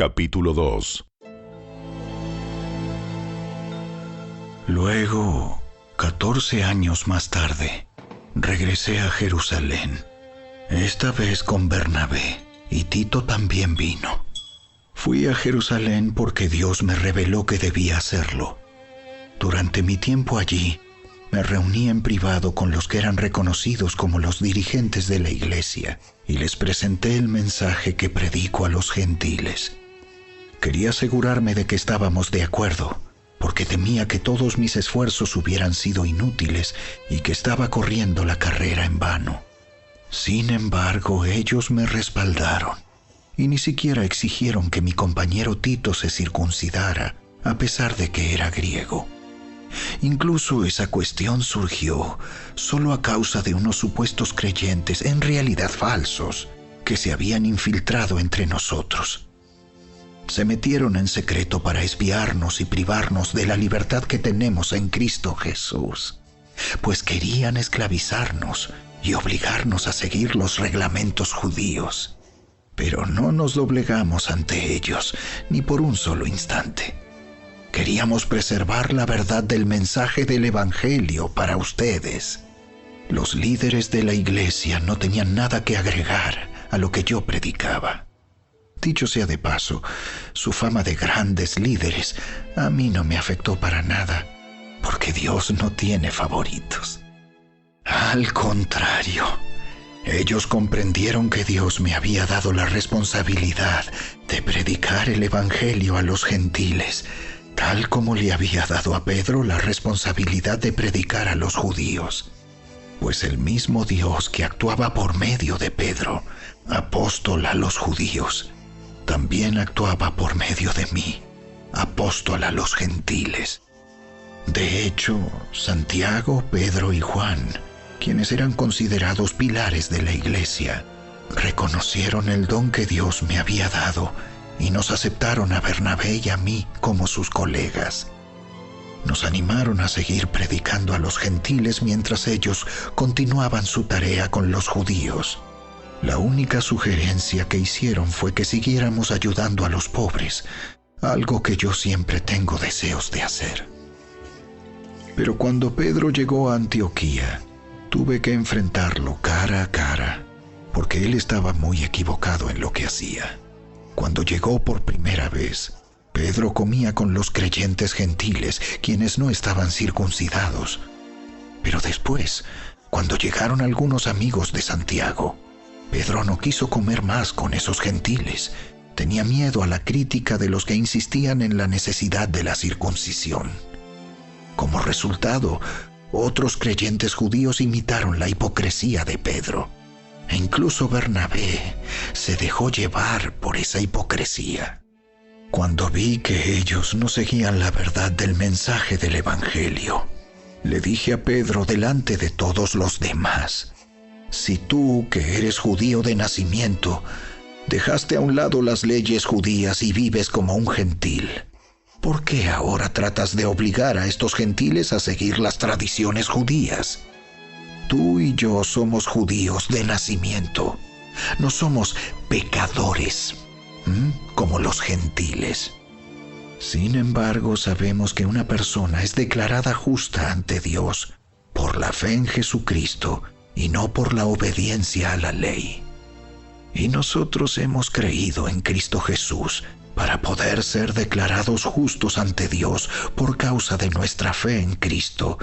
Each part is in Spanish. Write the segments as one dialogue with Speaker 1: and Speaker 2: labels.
Speaker 1: Capítulo 2.
Speaker 2: Luego, 14 años más tarde, regresé a Jerusalén, esta vez con Bernabé, y Tito también vino. Fui a Jerusalén porque Dios me reveló que debía hacerlo. Durante mi tiempo allí, me reuní en privado con los que eran reconocidos como los dirigentes de la iglesia y les presenté el mensaje que predico a los gentiles. Quería asegurarme de que estábamos de acuerdo, porque temía que todos mis esfuerzos hubieran sido inútiles y que estaba corriendo la carrera en vano. Sin embargo, ellos me respaldaron y ni siquiera exigieron que mi compañero Tito se circuncidara, a pesar de que era griego. Incluso esa cuestión surgió solo a causa de unos supuestos creyentes, en realidad falsos, que se habían infiltrado entre nosotros. Se metieron en secreto para espiarnos y privarnos de la libertad que tenemos en Cristo Jesús, pues querían esclavizarnos y obligarnos a seguir los reglamentos judíos. Pero no nos doblegamos ante ellos, ni por un solo instante. Queríamos preservar la verdad del mensaje del Evangelio para ustedes. Los líderes de la iglesia no tenían nada que agregar a lo que yo predicaba. Dicho sea de paso, su fama de grandes líderes a mí no me afectó para nada, porque Dios no tiene favoritos. Al contrario, ellos comprendieron que Dios me había dado la responsabilidad de predicar el Evangelio a los gentiles, tal como le había dado a Pedro la responsabilidad de predicar a los judíos. Pues el mismo Dios que actuaba por medio de Pedro, apóstol a los judíos, también actuaba por medio de mí, apóstol a los gentiles. De hecho, Santiago, Pedro y Juan, quienes eran considerados pilares de la iglesia, reconocieron el don que Dios me había dado y nos aceptaron a Bernabé y a mí como sus colegas. Nos animaron a seguir predicando a los gentiles mientras ellos continuaban su tarea con los judíos. La única sugerencia que hicieron fue que siguiéramos ayudando a los pobres, algo que yo siempre tengo deseos de hacer. Pero cuando Pedro llegó a Antioquía, tuve que enfrentarlo cara a cara, porque él estaba muy equivocado en lo que hacía. Cuando llegó por primera vez, Pedro comía con los creyentes gentiles, quienes no estaban circuncidados. Pero después, cuando llegaron algunos amigos de Santiago, Pedro no quiso comer más con esos gentiles. Tenía miedo a la crítica de los que insistían en la necesidad de la circuncisión. Como resultado, otros creyentes judíos imitaron la hipocresía de Pedro. E incluso Bernabé se dejó llevar por esa hipocresía. Cuando vi que ellos no seguían la verdad del mensaje del Evangelio, le dije a Pedro delante de todos los demás: si tú, que eres judío de nacimiento, dejaste a un lado las leyes judías y vives como un gentil, ¿por qué ahora tratas de obligar a estos gentiles a seguir las tradiciones judías? Tú y yo somos judíos de nacimiento. No somos pecadores, como los gentiles. Sin embargo, sabemos que una persona es declarada justa ante Dios por la fe en Jesucristo y no por la obediencia a la ley. Y nosotros hemos creído en Cristo Jesús para poder ser declarados justos ante Dios por causa de nuestra fe en Cristo,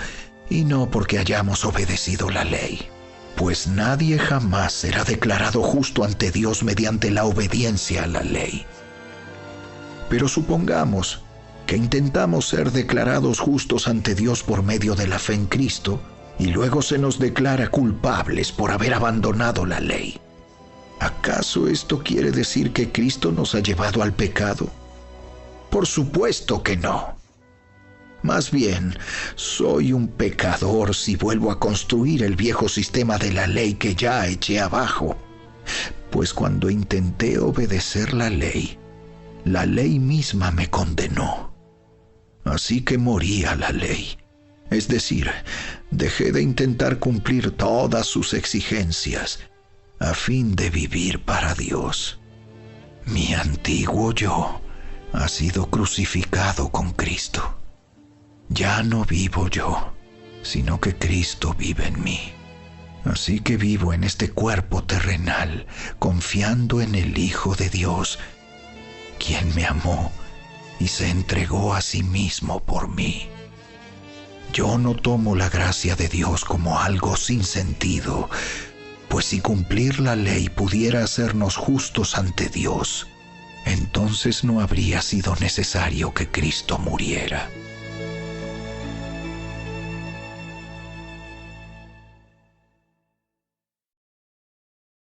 Speaker 2: y no porque hayamos obedecido la ley. Pues nadie jamás será declarado justo ante Dios mediante la obediencia a la ley. Pero supongamos que intentamos ser declarados justos ante Dios por medio de la fe en Cristo, y luego se nos declara culpables por haber abandonado la ley. ¿Acaso esto quiere decir que Cristo nos ha llevado al pecado? Por supuesto que no. Más bien, soy un pecador si vuelvo a construir el viejo sistema de la ley que ya eché abajo. Pues cuando intenté obedecer la ley misma me condenó. Así que morí a la ley. Es decir, dejé de intentar cumplir todas sus exigencias a fin de vivir para Dios. Mi antiguo yo ha sido crucificado con Cristo. Ya no vivo yo, sino que Cristo vive en mí. Así que vivo en este cuerpo terrenal, confiando en el Hijo de Dios, quien me amó y se entregó a sí mismo por mí. Yo no tomo la gracia de Dios como algo sin sentido, pues si cumplir la ley pudiera hacernos justos ante Dios, entonces no habría sido necesario que Cristo muriera.